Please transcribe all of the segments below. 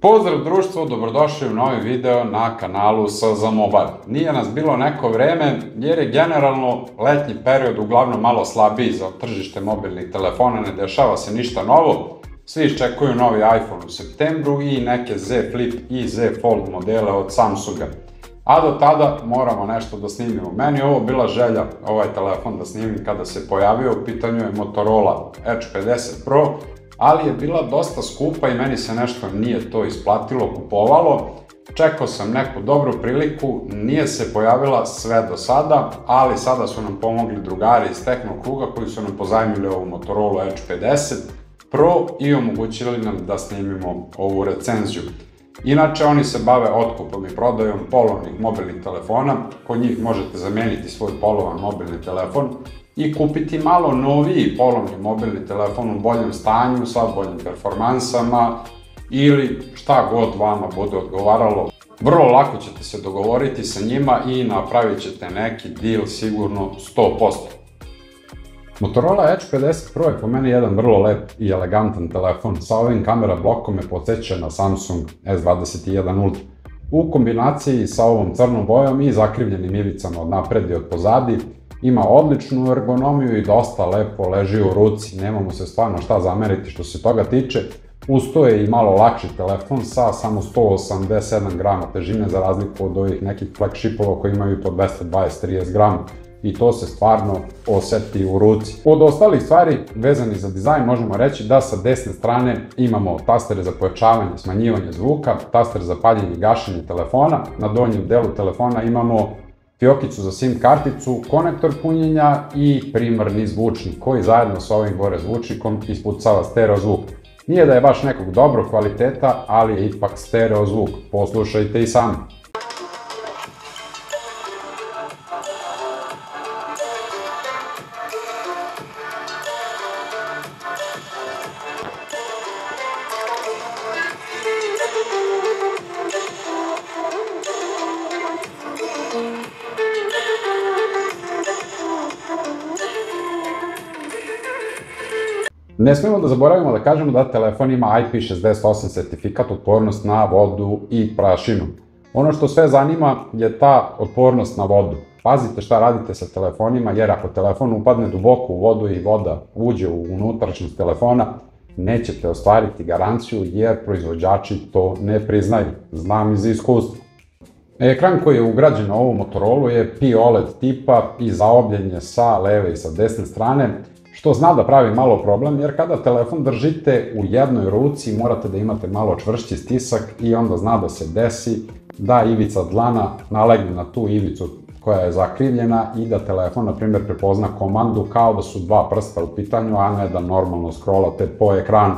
Pozdrav društvo, dobrodošli u novi video na kanalu SZ Mobile. Nije nas bilo neko vreme jer je generalno letnji period uglavnom malo slabiji za tržište mobilnih telefona, ne dešava se ništa novo. Svi iščekuju novi iPhone u septembru i neke Z Flip i Z Fold modele od Samsunga. A do tada moramo nešto da snimimo. Meni je ovo bila želja, ovaj telefon da snimim kada se pojavio, u pitanju je Motorola Edge 50 Pro, ali je bila dosta skupa i meni se nešto nije to isplatilo, kupovalo. Čekao sam neku dobru priliku, nije se pojavila sve do sada, ali sada su nam pomogli drugari iz Tehno kruga koji su nam pozajmili ovu Motorola Edge 50 Pro i omogućili nam da snimimo ovu recenziju. Inače, oni se bave otkupom i prodajom polovnih mobilnih telefona. Kod njih možete zameniti svoj polovan mobilni telefon i kupiti malo noviji polovni mobilni telefon u boljem stanju, sa boljim performansama ili šta god vama bude odgovaralo. Vrlo lako ćete se dogovoriti sa njima i napravit ćete neki deal sigurno 100%. Motorola Edge 50 Pro je po meni jedan vrlo lep i elegantan telefon. Sa ovim kamera blokom me podsjeća na Samsung S21 Ultra. U kombinaciji sa ovom crnom bojom i zakrivljenim ivicama od napred i od pozadi, ima odličnu ergonomiju i dosta lepo leži u ruci, nema mu se stvarno šta zameriti što se toga tiče. Uz to je i malo lakši telefon sa samo 187 grama težine za razliku od ovih nekih flagshipova koji imaju po 220-30 grama. I to se stvarno oseti u ruci. Od ostalih stvari vezanih za dizajn možemo reći da sa desne strane imamo tastere za pojačavanje i smanjivanje zvuka, taster za paljenje i gašenje telefona, na donjem delu telefona imamo fiokicu za SIM karticu, konektor punjenja i primarni zvučnik koji zajedno sa ovim gore zvučnikom ispucava stereo zvuk. Nije da je baš nekog dobrog kvaliteta, ali je ipak stereo zvuk. Poslušajte i sami. Ne smemo da zaboravimo da kažemo da telefon ima IP68 sertifikat otpornost na vodu i prašinu. Ono što sve zanima je ta otpornost na vodu. Pazite šta radite sa telefonima jer ako telefon upadne duboko u vodu i voda uđe u unutrašnjost telefona, nećete ostvariti garanciju jer proizvođači to ne priznaju. Znam iz iskustva. Ekran koji je ugrađen na ovu Motorola je POLED tipa i zaobljen je sa leve i sa desne strane, što zna da pravi malo problem, jer kada telefon držite u jednoj ruci morate da imate malo čvršći stisak i onda zna da se desi da ivica dlana nalegne na tu ivicu koja je zakrivljena i da telefon, na primjer, prepozna komandu kao da su dva prsta u pitanju, a ne da normalno scrollate po ekranu.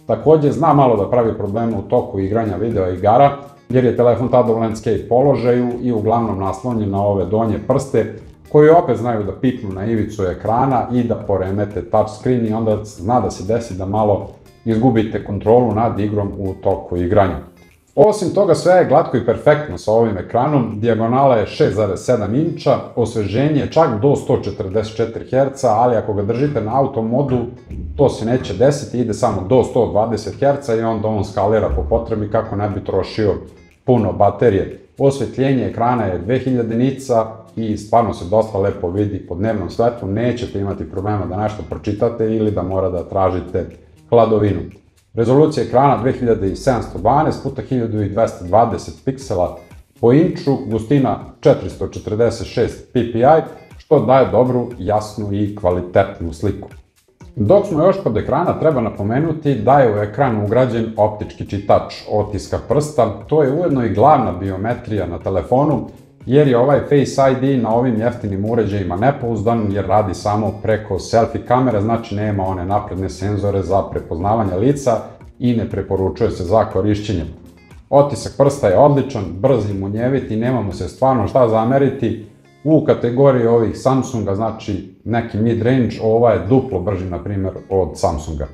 Takođe, zna malo da pravi probleme u toku igranja video igara, jer je telefon tada u landscape položaju i uglavnom naslonjen na ove donje prste, koji opet znaju da pipnu na ivicu ekrana i da poremete touchscreen i onda zna da se desi da malo izgubite kontrolu nad igrom u toku igranja. Osim toga sve je glatko i perfektno sa ovim ekranom, dijagonala je 6,7 inča, osveženje je čak do 144 Hz, ali ako ga držite na auto modu to se neće desiti, ide samo do 120 Hz i onda on skalira po potrebi kako ne bi trošio puno baterije. Osvetljenje ekrana je 2000 nica i stvarno se dosta lepo vidi po dnevnom svetlu, nećete imati problema da nešto pročitate ili da mora da tražite hladovinu. Rezolucija ekrana 2712 x 1220 piksela po inču, gustina 446 ppi, što daje dobru, jasnu i kvalitetnu sliku. Dok smo još kod ekrana, treba napomenuti da je u ekranu ugrađen optički čitač otiska prsta. To je ujedno i glavna biometrija na telefonu, jer je ovaj Face ID na ovim jeftinim uređajima nepouzdan jer radi samo preko selfie kamere, znači nema one napredne senzore za prepoznavanje lica i ne preporučuje se za korišćenje. Otisak prsta je odličan, brz i munjevit i nema mu se stvarno šta zameriti. U kategoriji ovih Samsunga, znači neki mid-range, ova je duplo brži, na primjer, od Samsunga.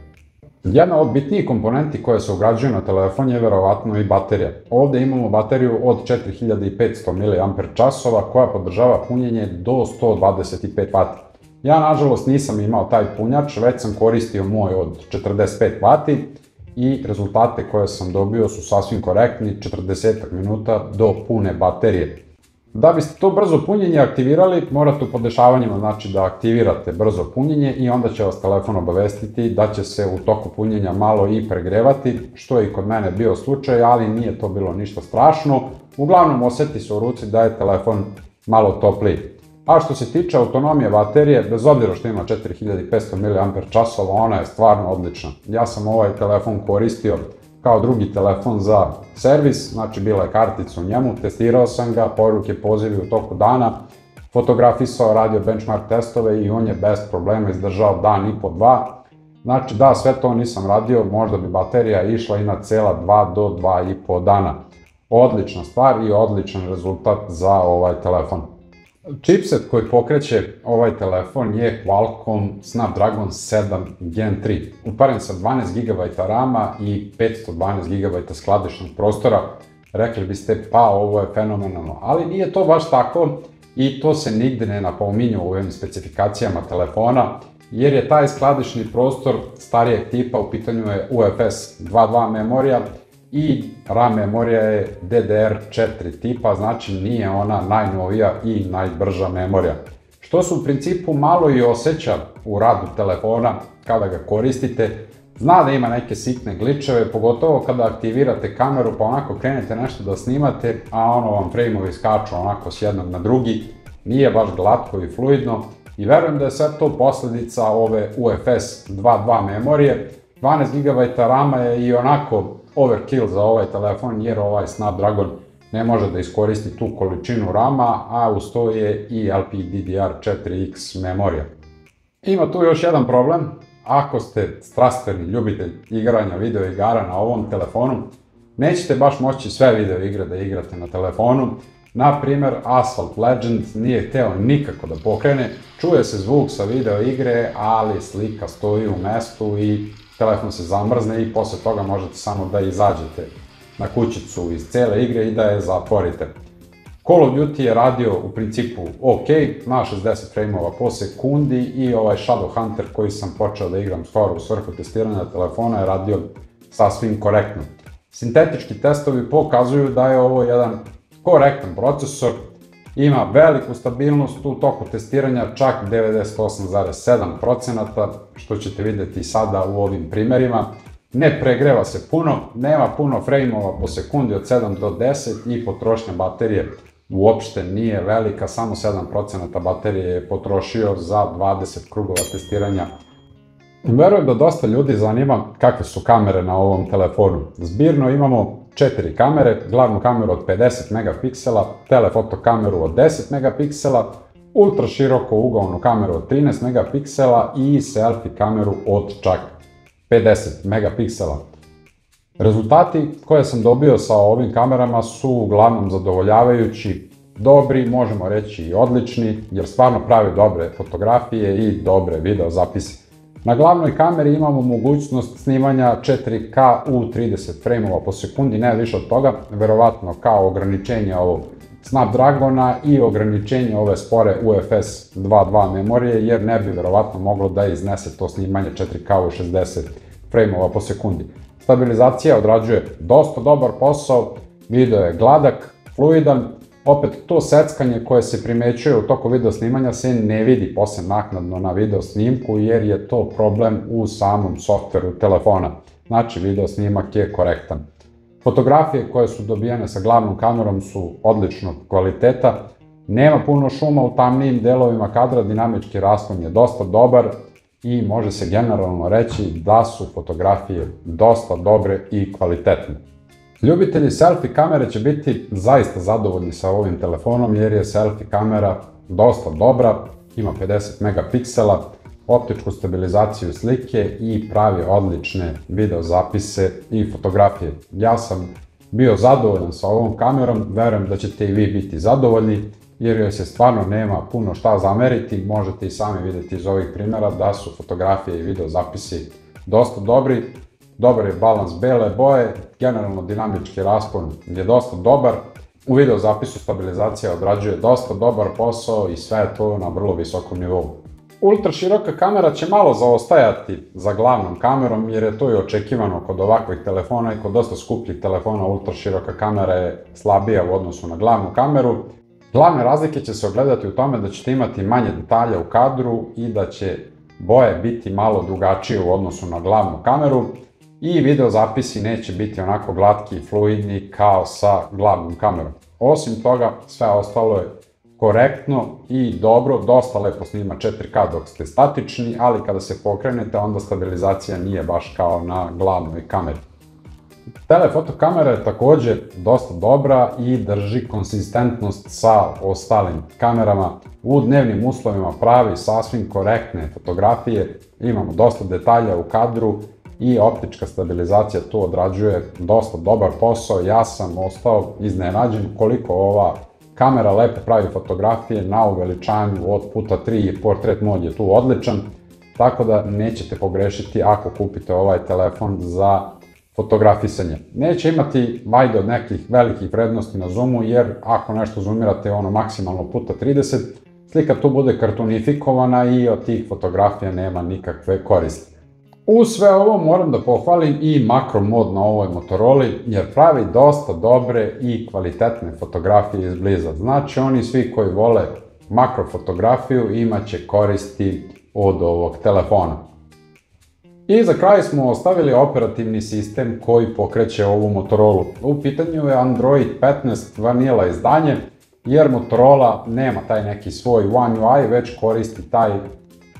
Jedna od bitnijih komponenti koja se ugrađuje na telefon je verovatno i baterija. Ovde imamo bateriju od 4500 mAh koja podržava punjenje do 125 W. Ja nažalost nisam imao taj punjač, već sam koristio moj od 45 W i rezultate koje sam dobio su sasvim korektni, 40 minuta do pune baterije. Da biste to brzo punjenje aktivirali, morate u podešavanjima znači da aktivirate brzo punjenje i onda će vas telefon obavestiti da će se u toku punjenja malo i pregrevati, što je i kod mene bio slučaj, ali nije to bilo ništa strašno. Uglavnom oseti se u ruci da je telefon malo topliji. A što se tiče autonomije baterije, bez obzira što ima 4500 mAh, ona je stvarno odlična. Ja sam ovaj telefon koristio kao drugi telefon za servis, znači bila je kartica u njemu, testirao sam ga, poruke, pozivi u toku dana, fotografisao, radio benchmark testove i on je bez problema izdržao dan i po dva. Znači da sve to nisam radio, možda bi baterija išla i na cela 2 do 2,5 dana. Odlična stvar i odličan rezultat za ovaj telefon. Chipset koji pokreće ovaj telefon je Qualcomm Snapdragon 7 Gen 3, uparen sa 12 GB RAM-a i 512 GB skladišnog prostora. Rekli biste, pa ovo je fenomenalno, ali nije to baš tako i to se nigde ne napominje u ovim specifikacijama telefona, jer je taj skladišni prostor starijeg tipa, u pitanju je UFS 2.2 memorija, i RAM memorija je DDR4 tipa, znači nije ona najnovija i najbrža memorija. Što se u principu malo i osjeća u radu telefona kada ga koristite. Zna da ima neke sitne gličeve, pogotovo kada aktivirate kameru pa onako krenete nešto da snimate, a ono vam frame-ovi skaču onako s jednog na drugi. Nije baš glatko i fluidno i verujem da je sve to posledica ove UFS 2.2 memorije. 12 GB RAM-a je i onako overkill za ovaj telefon, jer ovaj Snapdragon ne može da iskoristi tu količinu RAM-a, a uz to je i LPDDR4X memorija. Ima tu još jedan problem. Ako ste strastveni ljubitelj igranja video igara na ovom telefonu, nećete baš moći sve video igre da igrate na telefonu. Na primjer, Asphalt Legend nije hteo nikako da pokrene, čuje se zvuk sa video igre, ali slika stoji u mestu i telefon se zamrzne i posle toga možete samo da izađete na kućicu iz cele igre i da je zatvorite. Call of Duty je radio u principu ok, na 60 frame-ova po sekundi i ovaj Shadow Hunter koji sam počeo da igram skoro u svrhu testiranja telefona je radio sasvim korektno. Sintetički testovi pokazuju da je ovo jedan korektan procesor, ima veliku stabilnost u toku testiranja, čak 98,7%, što ćete vidjeti sada u ovim primjerima. Ne pregreva se puno, nema puno frame-ova po sekundi od 7 do 10 i potrošnja baterije uopšte nije velika, samo 7% baterije je potrošio za 20 krugova testiranja. Verujem da dosta ljudi zanima kakve su kamere na ovom telefonu. Zbirno imamo 4 kamere, glavnu kameru od 50 megapiksela, telefoto kameru od 10 megapiksela, ultra široko ugavnu kameru od 13 megapiksela i selfie kameru od čak 50 megapiksela. Rezultati koje sam dobio sa ovim kamerama su uglavnom zadovoljavajući, dobri, možemo reći i odlični, jer stvarno pravi dobre fotografije i dobre video zapise. Na glavnoj kameri imamo mogućnost snimanja 4K u 30 frame-ova po sekundi, ne više od toga, verovatno kao ograničenje ovog Snapdragona i ograničenje ove spore UFS 2.2 memorije, jer ne bi verovatno moglo da iznese to snimanje 4K u 60 frame-ova po sekundi. Stabilizacija odrađuje dosta dobar posao, video je gladak, fluidan, opet to seckanje koje se primećuje u toku video snimanja se ne vidi posle naknadno na video snimku, jer je to problem u samom softveru telefona. Znači video snimak je korektan. Fotografije koje su dobijene sa glavnom kamerom su odličnog kvaliteta, nema puno šuma u tamnijim delovima kadra, dinamički raspon je dosta dobar i može se generalno reći da su fotografije dosta dobre i kvalitetne. Ljubitelji selfie kamere će biti zaista zadovoljni sa ovim telefonom, jer je selfie kamera dosta dobra, ima 50 megapiksela, optičku stabilizaciju slike i pravi odlične video zapise i fotografije. Ja sam bio zadovoljan sa ovom kamerom, verujem da ćete i vi biti zadovoljni, jer joj se stvarno nema puno šta zameriti. Možete i sami vidjeti iz ovih primjera da su fotografije i video zapisi dosta dobri. Dobar je balans bele boje, generalno dinamički raspon je dosta dobar. U video zapisu stabilizacija odrađuje dosta dobar posao i sve je to na vrlo visokom nivou. Ultra široka kamera će malo zaostajati za glavnom kamerom jer je to i očekivano kod ovakvih telefona i kod dosta skupljih telefona ultra široka kamera je slabija u odnosu na glavnu kameru. Glavne razlike će se ogledati u tome da ćete imati manje detalja u kadru i da će boje biti malo drugačije u odnosu na glavnu kameru i video zapisi neće biti onako glatki i fluidni kao sa glavnom kamerom. Osim toga, sve ostalo je korektno i dobro, dosta lepo snima 4K dok ste statični, ali kada se pokrenete onda stabilizacija nije baš kao na glavnoj kameri. Telefoto kamera je takođe dosta dobra i drži konsistentnost sa ostalim kamerama. U dnevnim uslovima pravi sasvim korektne fotografije, imamo dosta detalja u kadru i optička stabilizacija tu odrađuje dosta dobar posao. Ja sam ostao iznenađen koliko ova kamera lepo pravi fotografije na uveličanju od puta 3 i portret mod je tu odličan, tako da nećete pogrešiti ako kupite ovaj telefon za fotografisanje. Neće imati vajde od nekih velikih vrednosti na zoomu, jer ako nešto zoomirate maksimalno puta 30, slika tu bude kartonifikovana i od tih fotografija nema nikakve koristi. Uz sve ovo moram da pohvalim i makro mod na ovoj Motorola, jer pravi dosta dobre i kvalitetne fotografije izbliza. Znači oni svi koji vole makrofotografiju imat će koristi od ovog telefona. I za kraj smo ostavili operativni sistem koji pokreće ovu Motorola. U pitanju je Android 15 Vanilla izdanje, jer Motorola nema taj neki svoj One UI, već koristi taj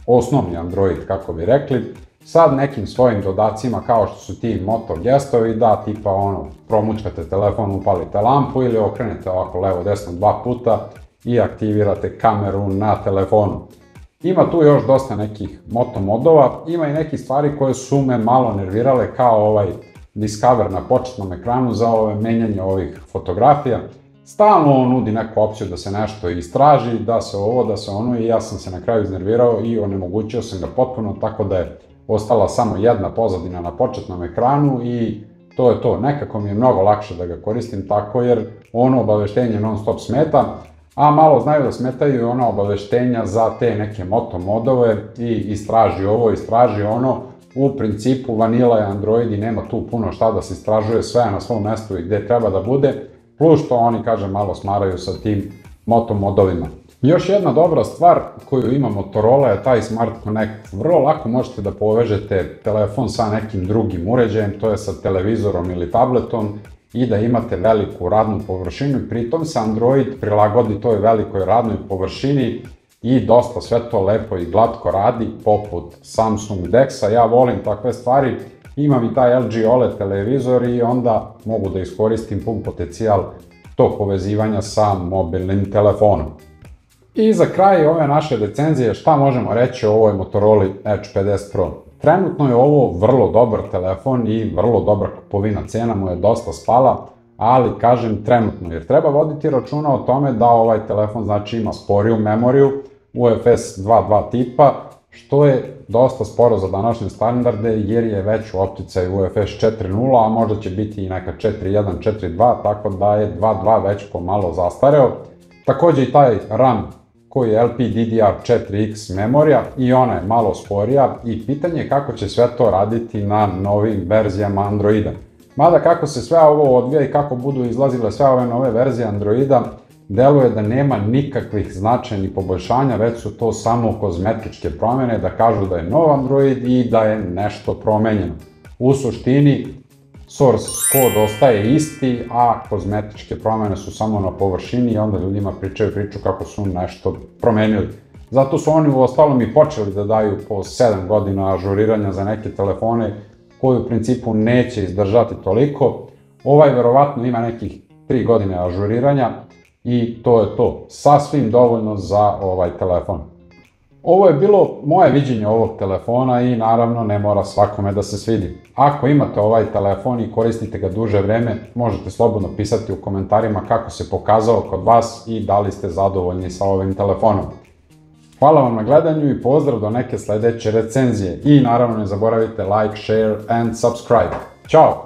osnovni Android, kako bi rekli, sa nekim svojim dodacima kao što su ti Moto gestovi, da tipa promučkate telefon, upalite lampu ili okrenete ovako levo desno 2 puta i aktivirate kameru na telefonu. Ima tu još dosta nekih Moto modova, ima i nekih stvari koje su me malo nervirale kao ovaj Discover na početnom ekranu za menjanje ovih fotografija. Stalno on nudi neku opciju da se nešto istraži, da se ovo, da se ono i ja sam se na kraju iznervirao i onemogućio sam ga potpuno, tako da je ostala samo jedna pozadina na početnom ekranu i to je to. Nekako mi je mnogo lakše da ga koristim tako jer ono obaveštenje non stop smeta, a malo znaju da smetaju i ona obaveštenja za te neke Moto modove i istraži ovo, istraži ono. U principu Vanilla je Android i nema tu puno šta da se istražuje, sve na svom mestu i gde treba da bude, plus što oni, kažem, malo smaraju sa tim Moto modovima. Još jedna dobra stvar koju ima Motorola je taj Smart Connect. Vrlo lako možete da povežete telefon sa nekim drugim uređajem, to je sa televizorom ili tabletom, i da imate veliku radnu površinu. Pritom se Android prilagodi toj velikoj radnoj površini i dosta sve to lepo i glatko radi, poput Samsung Dexa. Ja volim takve stvari, imam i taj LG OLED televizor i onda mogu da iskoristim pun potencijal tog povezivanja sa mobilnim telefonom. I za kraj ove naše recenzije, šta možemo reći o ovoj Motorola Edge 50 Pro? Trenutno je ovo vrlo dobar telefon i vrlo dobra kupovina, cena mu je dosta spala, ali kažem trenutno, jer treba voditi računa o tome da ovaj telefon znači ima sporiju memoriju UFS 2.2 tipa, što je dosta sporo za današnje standarde jer je već u opticaju UFS 4.0, a možda će biti i neka 4.1, 4.2, tako da je 2.2 već pomalo zastareo. Takođe i taj RAM koji je LPDDR4X memorija i ona je malo sporija i pitanje je kako će sve to raditi na novim verzijama Androida. Mada kako se sve ovo odvija i kako budu izlazile sve ove nove verzije Androida, deluje da nema nikakvih značajnih poboljšanja, već su to samo kozmetičke promene, da kažu da je nov Android i da je nešto promenjeno. U suštini, source kod ostaje isti, a kozmetičke promene su samo na površini i onda ljudima pričaju priču kako su nešto promenili. Zato su oni u ostalom i počeli da daju po 7 godina ažuriranja za neke telefone koji u principu neće izdržati toliko. Ovaj verovatno ima nekih 3 godine ažuriranja i to je to. Sasvim dovoljno za ovaj telefon. Ovo je bilo moje viđenje ovog telefona i naravno ne mora svakome da se svidi. Ako imate ovaj telefon i koristite ga duže vreme, možete slobodno pisati u komentarima kako se pokazao kod vas i da li ste zadovoljni sa ovim telefonom. Hvala vam na gledanju i pozdrav do neke sledeće recenzije. I naravno ne zaboravite like, share and subscribe. Ćao!